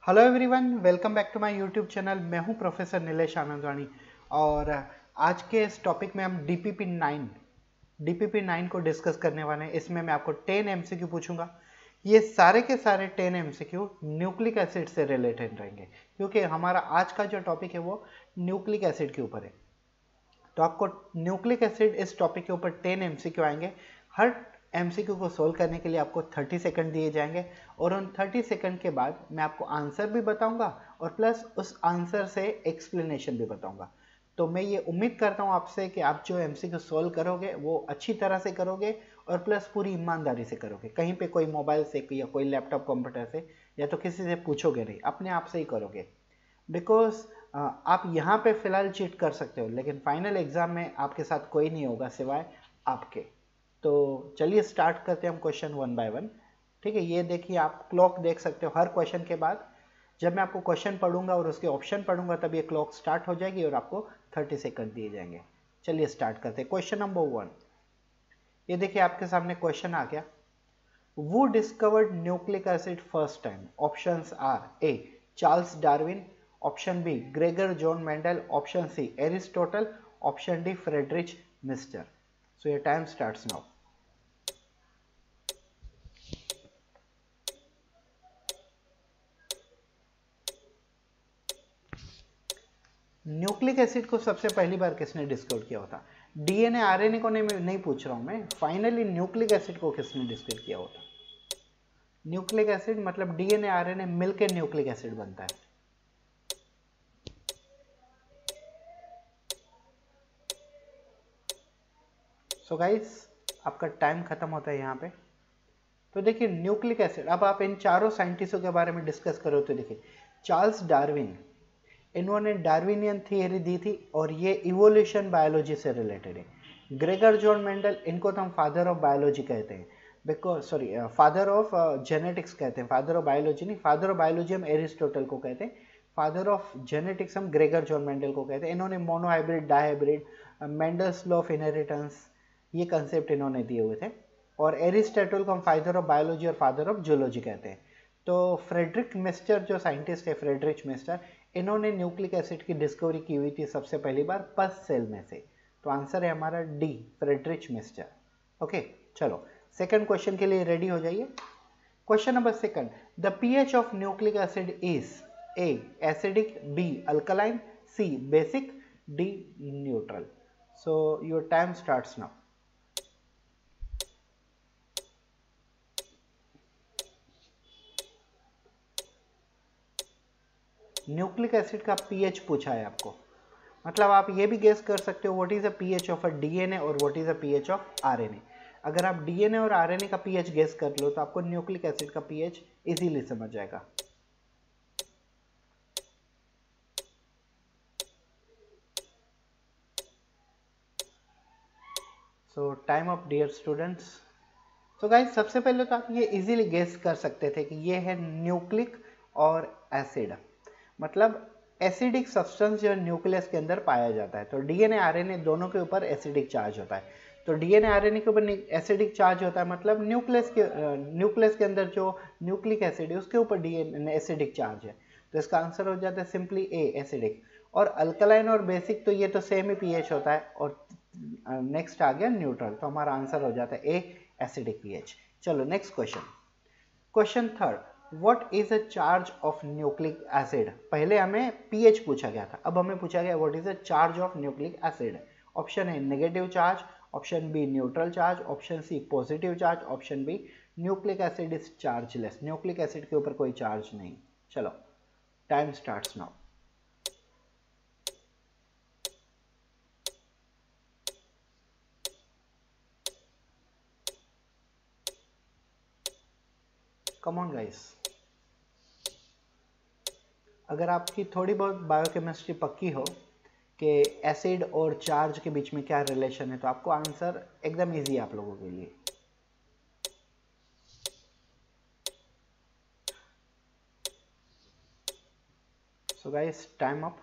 Hello everyone, welcome back to my YouTube channel. मैं हूं professor Nilesh आनंदवानी और आज के इस टॉपिक में हम डीपीपी 9 को डिस्कस करने वाले हैं। इसमें मैं आपको 10 एमसीक्यू पूछूंगा। ये सारे के सारे 10 एमसीक्यू न्यूक्लिक एसिड से रिलेटेड रहेंगे, क्योंकि हमारा आज का जो टॉपिक है वो न्यूक्लिक एसिड के ऊपर है। तो आपको न्यूक्लिक एसिड इस टॉपिक के ऊपर 10 एमसीक्यू आएंगे। हर एमसीक्यू को सोल्व करने के लिए आपको 30 सेकंड दिए जाएंगे और उन 30 सेकंड के बाद मैं आपको आंसर भी बताऊंगा और प्लस उस आंसर से एक्सप्लेनेशन भी बताऊंगा। तो मैं ये उम्मीद करता हूँ आपसे कि आप जो एमसीक्यू सोल्व करोगे वो अच्छी तरह से करोगे और प्लस पूरी ईमानदारी से करोगे। कहीं पे कोई मोबाइल से या कोई लैपटॉप कंप्यूटर से या तो किसी से पूछोगे नहीं, अपने आप से ही करोगे। बिकॉज आप यहाँ पे फिलहाल चीट कर सकते हो, लेकिन फाइनल एग्जाम में आपके साथ कोई नहीं होगा सिवाय आपके। तो चलिए स्टार्ट करते हैं हम क्वेश्चन वन बाय वन। ठीक है, ये देखिए, आप क्लॉक देख सकते हो। हर क्वेश्चन के बाद जब मैं आपको क्वेश्चन पढ़ूंगा और उसके ऑप्शन पढ़ूंगा तब ये क्लॉक स्टार्ट हो जाएगी और आपको 30 सेकंड दिए जाएंगे। चलिए स्टार्ट करते हैं। क्वेश्चन नंबर 1, ये देखिए आपके सामने क्वेश्चन आ गया। Who discovered nucleic acid first time? Options are A. Charles Darwin, option B. Gregor John Mendel, option C. Aristotle, option D. Friedrich Mister. So your time starts now. Nucleic acid को सबसे पहली बार किसने discover किया होता? DNA RNA को नहीं पूछ रहा हूं मैं, फाइनली न्यूक्लिक एसिड को किसने डिस्कवर किया होता? न्यूक्लिक एसिड मतलब डीएनए आरएनए मिलकर न्यूक्लिक एसिड बनता है। सो गाइस, आपका टाइम खत्म होता है यहाँ पे। तो देखिए न्यूक्लिक एसिड, अब आप इन चारों साइंटिस्टों के बारे में डिस्कस करो तो देखिए चार्ल्स डार्विन, इन्होंने डार्विनियन थियरी दी थी और ये इवोल्यूशन बायोलॉजी से रिलेटेड है। ग्रेगर जॉन मेंडल, इनको तो हम फादर ऑफ बायोलॉजी कहते हैं, बिकॉज फादर ऑफ जेनेटिक्स कहते हैं। फादर ऑफ बायोलॉजी नहीं, फादर ऑफ बायोलॉजी हम एरिस्टोटल को कहते हैं, फादर ऑफ जेनेटिक्स हम ग्रेगर जॉन मेंडल को कहते हैं। इन्होंने monohybrid, dihybrid, Mendel's law of inheritance, ये कंसेप्ट इन्होंने दिए हुए थे। और एरिस्टोटल को हम फादर ऑफ बायोलॉजी और फादर ऑफ जूलॉजी कहते हैं। तो फ्रेडरिक मिस्टर जो साइंटिस्ट है, फ्रेडरिक मिस्टर, इन्होंने न्यूक्लिक एसिड की डिस्कवरी की हुई थी सबसे पहली बार पस सेल में से। तो आंसर है हमारा डी, फ्रेडरिच मिस्टर। ओके, चलो सेकंड क्वेश्चन के लिए रेडी हो जाइए। Question number second, the pH of nucleic acid is A acidic, B alkaline, C basic, D neutral. So your time starts now. Nucleic acid का pH पूछा है आपको, मतलब आप ये भी गेस कर सकते हो what is the pH of a DNA और what is the pH of RNA. अगर आप डीएनए और आरएनए का पीएच गेस कर लो तो आपको न्यूक्लिक एसिड का पीएच इजीली समझ जाएगा। So time up dear students. तो गाइस, सबसे पहले तो आप ये इजीली गेस कर सकते थे कि ये है न्यूक्लिक और एसिड, मतलब एसिडिक सब्सटेंस जो न्यूक्लियस के अंदर पाया जाता है। तो डीएनए आरएनए दोनों के ऊपर एसिडिक चार्ज होता है। तो डीएनए आरएनए के ऊपर एसिडिक चार्ज होता है, मतलब न्यूक्लियस के अंदर जो न्यूक्लिक एसिड है उसके ऊपर डीएनए एसिडिक चार्ज है। तो इसका आंसर हो जाता है सिंपली ए, एसिडिक। और अल्कलाइन और बेसिक तो ये तो सेम ही पीएच होता है। और नेक्स्ट आ गया न्यूट्रल, तो हमारा आंसर हो जाता है ए, एसिडिक पीएच। चलो next question. Question third, what is the charge of nucleic acid? पहले हमें पीएच पूछा गया था, अब हमें पूछा गया what is the charge of nucleic acid. Option A negative charge, option B neutral charge, option C positive charge, option B nucleic acid is chargeless. Nucleic acid के ऊपर कोई चार्ज नहीं। चलो time starts now. Come on guys, अगर आपकी थोड़ी बहुत biochemistry पक्की हो कि एसिड और चार्ज के बीच में क्या रिलेशन है, तो आपको आंसर एकदम इजी है आप लोगों के लिए। सो गाइस, टाइम अप।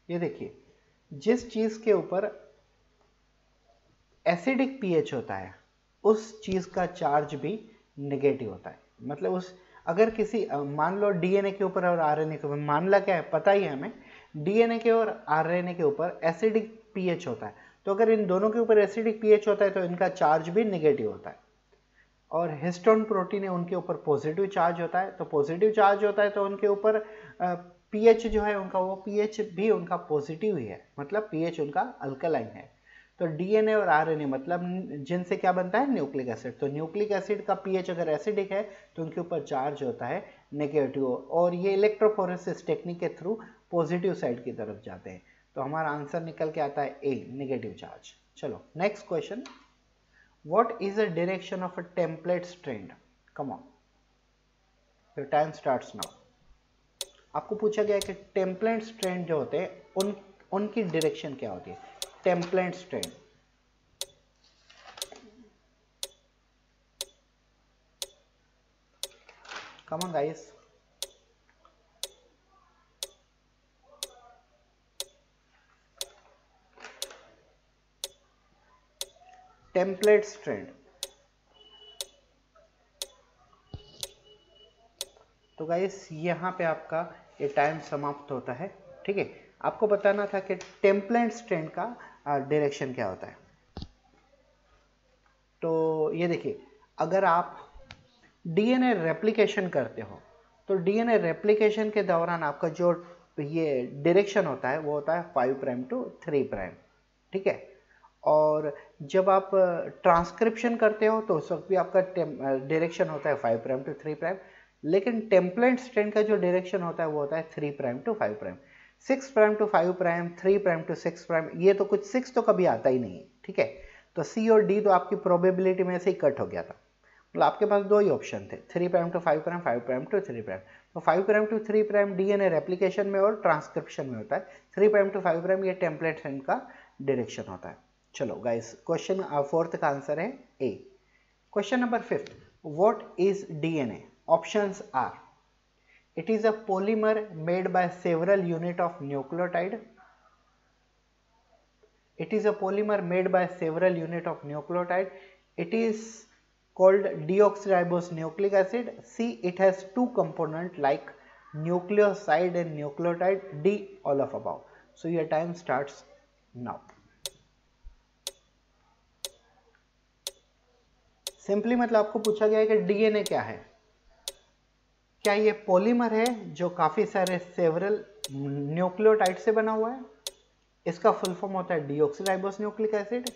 ये देखिए, जिस चीज के ऊपर एसिडिक पीएच होता है उस चीज का चार्ज भी नेगेटिव होता है। मतलब अगर किसी मान लो डीएनए के ऊपर और आरएनए के ऊपर, मामला क्या है पता ही है हमें, डीएनए के और आरएनए के ऊपर एसिडिक पीएच होता है, तो अगर इन दोनों के ऊपर एसिडिक पीएच होता है तो इनका चार्ज भी नेगेटिव होता है। और हिस्टोन प्रोटीन है उनके ऊपर पॉजिटिव चार्ज होता है, तो पॉजिटिव चार्ज होता है तो उनके ऊपर पीएच जो है उनका, वो पीएच भी उनका पॉजिटिव ही है, मतलब पीएच उनका अल्कलाइन है। तो डीएनए और आरएनए मतलब जिनसे क्या बनता है, न्यूक्लिक एसिड। तो न्यूक्लिक एसिड का पीएच अगर एसिडिक है तो उनके ऊपर चार्ज होता है नेगेटिव, और ये इलेक्ट्रोफोरेसिस टेक्निक के थ्रू पॉजिटिव साइड की तरफ जाते हैं। तो हमारा आंसर निकल के आता है ए, नेगेटिव चार्ज। चलो next question, what is the direction of a template strand? Come on, your time starts now. आपको पूछा गया है कि टेम्पलेट स्ट्रैंड जो होते हैं उनकी डायरेक्शन क्या होती है, template strand. Come on guys, template strand. तो गाइस यहाँ पे आपका ये टाइम समाप्त होता है, ठीक है। आपको बताना था कि टेम्पलेट स्ट्रैंड का डायरेक्शन क्या होता है। तो ये देखिए, अगर आप डीएनए रेप्लिकेशन करते हो तो डीएनए रेप्लिकेशन के दौरान आपका जो ये डायरेक्शन होता है वो होता है 5 प्राइम टू 3 प्राइम, ठीक है। और जब आप ट्रांसक्रिप्शन करते हो तो उस वक्त भी आपका डायरेक्शन होता है 5 प्राइम टू 3 प्राइम, लेकिन टेम्पलेट स्ट्रैंड का जो डायरेक्शन होता है वो होता है 3 prime to 5 prime. 6 prime to 5 prime, 3 prime to 6 prime, ये तो कुछ 6 तो कभी आता ही नहीं है, ठीक है। तो सी और डी तो आपकी प्रोबेबिलिटी में से ही कट हो गया था, मतलब आपके पास दो ही ऑप्शन थे, 3 prime to 5 prime, 5 prime to 3 prime. तो 5 prime to 3 prime DNA replication में और ट्रांसक्रिप्शन में होता है, 3 प्राइम टू 5 प्राइम ये टेम्पलेट स्ट्रैंड का डायरेक्शन होता है। चलो गाइस, क्वेश्चन फोर्थ का आंसर है A. Question number 5, what is DNA? Options are, it is a polymer made by several unit of nucleotide, it is a polymer made by several unit of nucleotide, it is called deoxyribose nucleic acid, C it has two component like nucleoside and nucleotide, D all of above. So your time starts now. Simply मतलब आपको पूछा गया है कि DNA क्या है, क्या ये पॉलीमर है जो काफी सारे सेवरल न्यूक्लियोटाइड से बना हुआ है, इसका फुल फॉर्म होता है डीऑक्सीराइबोस न्यूक्लिक एसिड,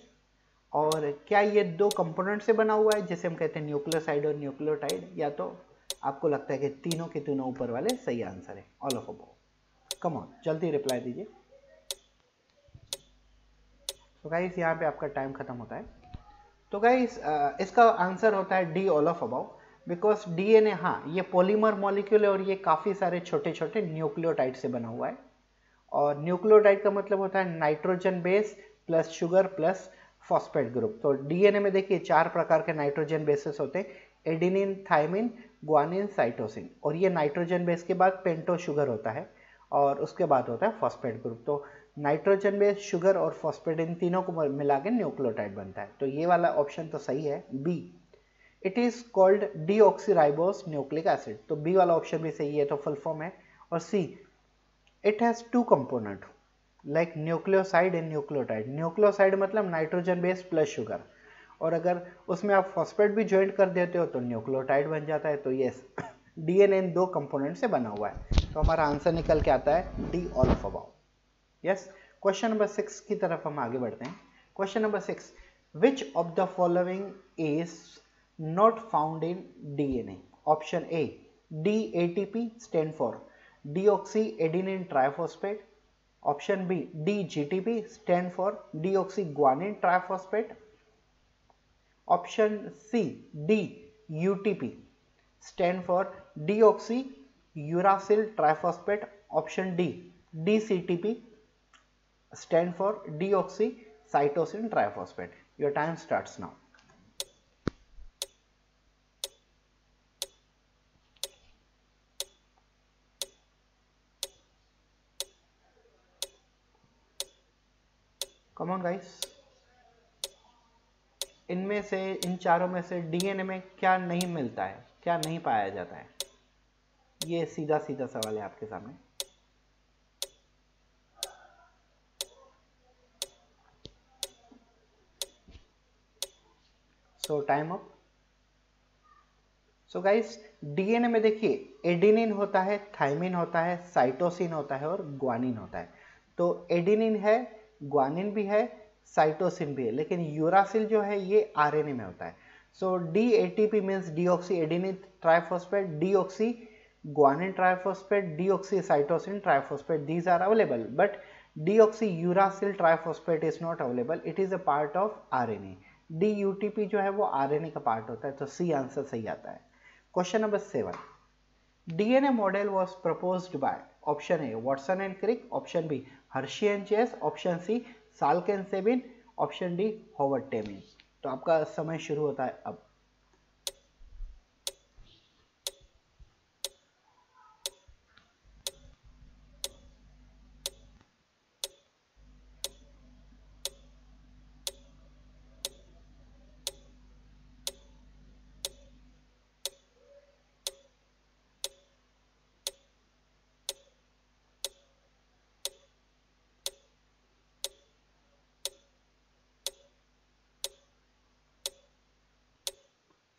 और क्या ये दो कंपोनेंट से बना हुआ है जिसे हम कहते हैं न्यूक्लियोसाइड और न्यूक्लियोटाइड, या तो आपको लगता है कि तीनों के तीनों ऊपर वाले सही आंसर है, all of above. Come on, जल्दी रिप्लाई दीजिए। तो गाइस यहाँ पे आपका टाइम खत्म होता है। तो गाइस इसका आंसर होता है D, all of above, because DNA, हाँ ये पॉलीमर मॉलिक्यूल है और ये काफी सारे छोटे छोटे न्यूक्लियोटाइड से बना हुआ है, और न्यूक्लियोटाइड का मतलब होता है nitrogen base plus sugar plus phosphate group. तो डीएनए में देखिए 4 प्रकार के नाइट्रोजन बेसेस होते हैं, एडिनिन, थाइमिन, ग्वानिन, साइटोसिन, और ये नाइट्रोजन बेस के बाद पेंटो शुगर होता है और उसके बाद होता है फॉस्फेट ग्रुप। तो नाइट्रोजन बेस, शुगर और फॉस्फेट, इन तीनों को मिला के न्यूक्लियोटाइड बनता है। तो ये वाला ऑप्शन तो सही है, B, it is called deoxyribose nucleic acid, तो बी वाला ऑप्शन भी सही है, तो फुल फॉर्म है। और C, it has two component like nucleoside and nucleotide, nucleoside मतलब नाइट्रोजन बेस प्लस शुगर, और अगर उसमें आप फॉस्फेट भी ज्वाइंट कर देते हो तो न्यूक्लियोटाइड बन जाता है। तो यस, डीएनए इन दो कंपोनेंट से बना हुआ है, तो हमारा आंसर निकल के आता है D, all of above. Yes, question number 6 की तरफ हम आगे बढ़ते हैं। Question number 6, which of the following is not found in DNA? Option A, D ATP stand for deoxyadenine triphosphate, option B, DGTP stand for deoxyguanine triphosphate, option C, DUTP stand for deoxyuracil triphosphate, option D, DCTP stand for deoxycytosine triphosphate. Your time starts now. Come on guys, इनमें से, इन चारों में से DNA में क्या नहीं मिलता है, क्या नहीं पाया जाता है? ये सीधा सीधा सवाल है आपके सामने। सो time up. So guys, DNA में देखिए एडेनिन होता है, थाइमिन होता है, साइटोसिन होता है और ग्वानिन होता है। तो एडेनिन है, ग्वानिन भी है, साइटोसिन भी है, लेकिन यूरासिल जो है ये आरएनए में होता है। So dATP means deoxy adenine triphosphate, deoxy guanine triphosphate, deoxycytosine triphosphate, these are available, but deoxyuracil triphosphate is not available, it is a part of RNA। DUTP जो है वो RNA का पार्ट होता है, तो सी आंसर सही आता है। Question number 7, DNA model was proposed by option A Watson and Crick, option B Hershey and Chase, option C Salk and Sabin, option D Howard Temin. तो आपका समय शुरू होता है अब।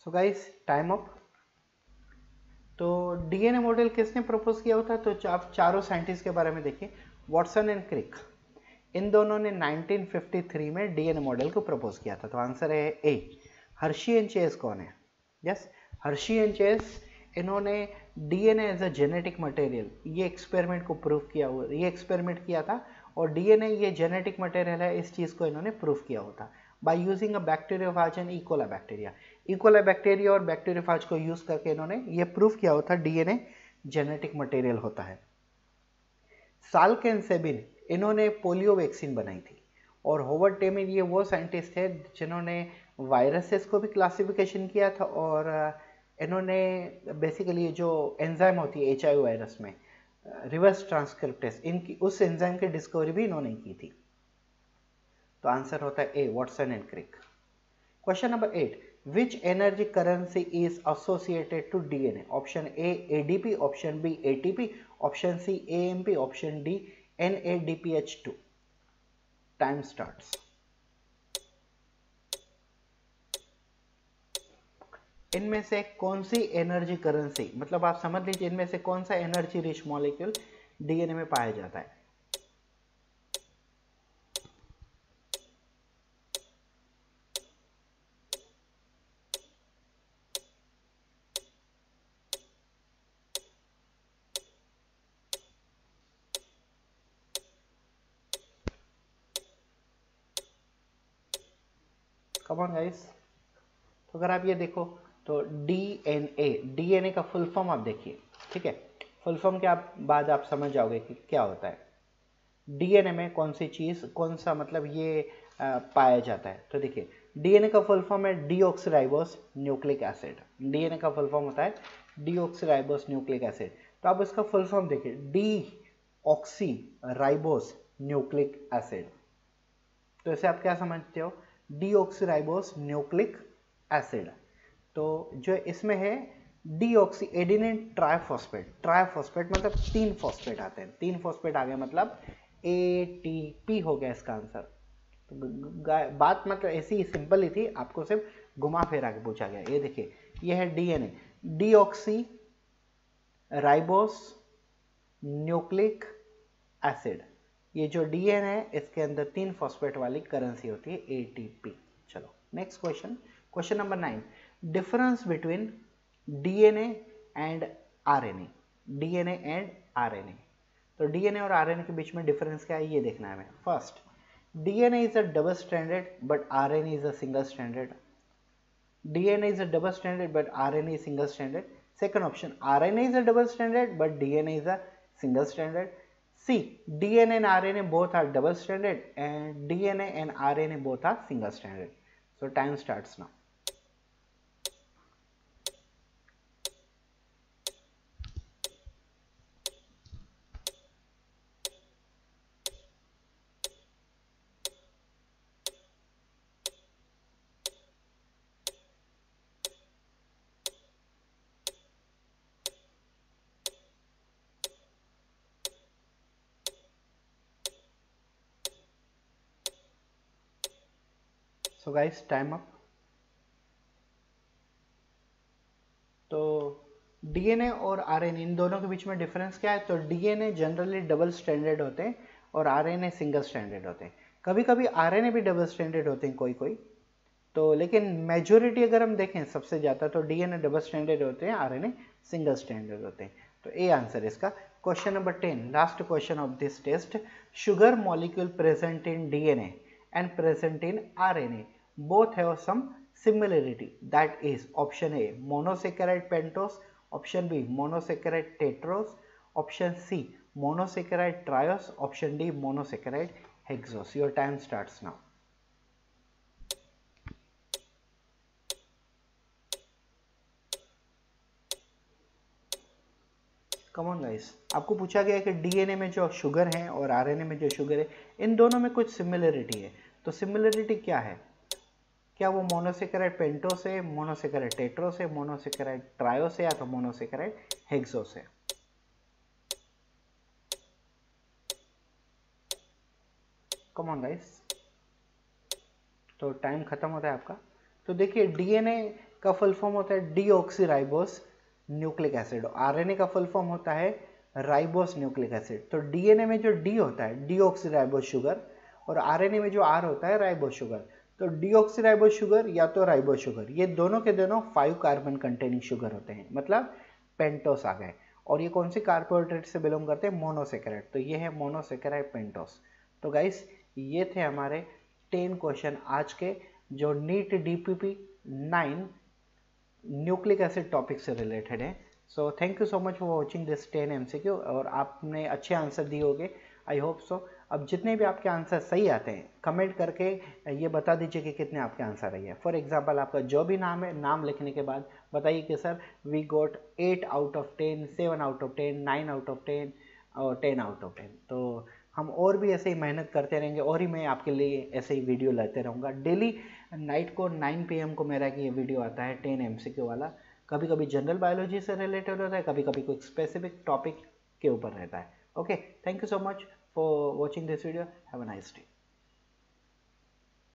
So guys time up. तो डीएनए मॉडल किसने propose किया होता है? तो आप चारों साइंटिस्ट के बारे में देखिए, वाटसन एंड क्रिक, इन दोनों ने 1953 में डीएनए मॉडल को प्रपोज किया था। तो आंसर है ए। हर्शी एंड चेस कौन है? यस, हर्शी एंड चेस, इन्होंने DNA as a genetic material ये एक्सपेरिमेंट को प्रूव किया हुआ, ये एक्सपेरिमेंट किया था, और डीएनए ये जेनेटिक मटेरियल है, इस चीज़ को इन्होंने प्रूव किया होता by using a bacteriophage and इकोला bacteria. इकोला bacteria और बैक्टीरियोफाज को यूज करके इन्होंने ये प्रूव किया होता डीएनए जेनेटिक मटेरियल होता है। साल्क एंड सेबिन, इन्होंने पोलियो वैक्सीन बनाई थी, और हॉवर्ड टेमिन ये वो साइंटिस्ट थे जिन्होंने वायरसेस को भी क्लासिफिकेशन किया था, और इन्होंने बेसिकली जो एंजाइम होती है एचआईवी वायरस में रिवर्स ट्रांसक्रिप्टेस, इनकी उस एंजाइम की डिस्कवरी भी इन्होंने की थी। तो आंसर होता है A Watson and Crick. Question number 8, which energy currency is associated to DNA? Option A ADP, option B ATP, option C AMP, option D NADPH2। Time starts. इनमें से कौन सी एनर्जी करेंसी, मतलब आप समझ लीजिए इनमें से कौन सा एनर्जी रिच मॉलिक्यूल डीएनए में पाया जाता है? कम ऑन गाइस। तो अगर आप ये देखो तो डीएनए, डीएनए का फुल फॉर्म आप देखिए, ठीक है, फुल फॉर्म के आप बाद आप समझ जाओगे कि क्या होता है। डीएनए में कौन सी चीज़, कौन सा मतलब ये पाया जाता है? तो देखिए डीएनए का फुल फॉर्म है डीऑक्सीराइबोस न्यूक्लिक एसिड। डीएनए का फुल फॉर्म होता है डीऑक्सीराइबोस न्यूक्लिक एसिड। तो आप उसका फुल फॉर्म देखिए, डीऑक्सीराइबोस न्यूक्लिक एसिड। तो इसे आप क्या समझते हो? Deoxyribose nucleic acid. तो जो इसमें है डीऑक्सी एडेनिन ट्राइफॉस्फेट, ट्राइफॉस्फेट मतलब 3 फॉस्फेट आते हैं, 3 फॉस्फेट आ गए मतलब एटीपी हो गया इसका आंसर। तो बात मतलब ऐसी ही सिंपल ही थी, आपको सिर्फ घुमा फिरा के पूछा गया। ये देखिए ये है DNA, deoxy ribose nucleic acid. ये जो डीएनए है इसके अंदर 3 फॉस्फेट वाली करेंसी होती है एटीपी। चलो next question, question number 9, difference between DNA and RNA. DNA and RNA, तो डीएनए और आरएनए के बीच में डिफरेंस क्या है ये देखना है हमें। First, DNA is a double stranded but RNA is a single stranded. DNA is a double stranded but RNA is single stranded. Second option, RNA is a double stranded but DNA is a single stranded. C, DNA and RNA both are double stranded and DNA and RNA both are single stranded. So time starts now. So guys time up. तो DNA और RNA इन दोनों के बीच में difference क्या है? तो DNA generally double stranded होते हैं और आरएनए सिंगल स्ट्रैंडेड होते हैं। कभी कभी आरएनए भी डबल स्ट्रैंडेड होते हैं कोई कोई, तो लेकिन मेजोरिटी अगर हम देखें सबसे ज़्यादा तो डीएनए डबल स्ट्रैंडेड होते हैं, आरएनए सिंगल स्ट्रैंडेड होते हैं। तो ए आंसर इसका। Question number 10, last question of this test. Sugar molecule present in DNA and present in RNA both have some similarity, that is option A monosaccharide pentose, option B monosaccharide tetrose, option C monosaccharide triose, option D monosaccharide hexose. Your time starts now. Come on guys, आपको पूछा गया है कि DNA में जो sugar है और RNA में जो शुगर है इन दोनों में कुछ सिमिलरिटी है। तो सिमिलरिटी क्या है? क्या वो मोनोसेकेराइड पेंटोस है, मोनोसेकेराइड टेट्रोस है, मोनोसेकेराइड ट्रायोस है, या तो मोनोसेकेराइड हेक्सोस है? कम ऑन गाइस, तो टाइम खत्म होता है आपका। तो देखिए डीएनए का फुल फॉर्म होता है डीऑक्सीराइबोस न्यूक्लिक एसिड, आरएनए का फुल फॉर्म होता है राइबोस न्यूक्लिक एसिड। तो डीएनए में जो डी होता है डीऑक्सीराइबोस शुगर और आरएनए में जो आर होता है राइबोस शुगर। तो डीऑक्सीराइबोस शुगर या तो राइबोस शुगर, ये दोनों के दोनों 5 कार्बन कंटेनिंग शुगर होते हैं, मतलब पेंटोस आ गए। और ये कौन सी कार्बोहाइड्रेट से बिलोंग करते हैं? मोनोसेकेराइड। तो ये है मोनोसेकेराइड पेंटोस। तो गाइस ये थे हमारे 10 क्वेश्चन आज के, जो NEET DPP 9 nucleic acid topic से रिलेटेड है। So thank you so much for watching this 10 MCQ, और आपने अच्छे आंसर दिए होंगे, आई होप सो। अब जितने भी आपके आंसर सही आते हैं कमेंट करके ये बता दीजिए कि कितने आपके आंसर रही है। फॉर एग्जांपल आपका जो भी नाम है, नाम लिखने के बाद बताइए कि sir we got 8 out of 10, 7 out of 10, 9 out of 10 और 10 आउट ऑफ 10। तो हम और भी ऐसे ही मेहनत करते रहेंगे और ही मैं आपके लिए ऐसे ही वीडियो लाते रहूँगा। डेली नाइट को 9 PM को मेरा ये वीडियो आता है 10 MCQ वाला। कभी कभी जनरल बायोलॉजी से रिलेटेड होता है, कभी कभी कोई स्पेसिफिक टॉपिक के ऊपर रहता है। Okay, thank you so much for watching this video. Have a nice day.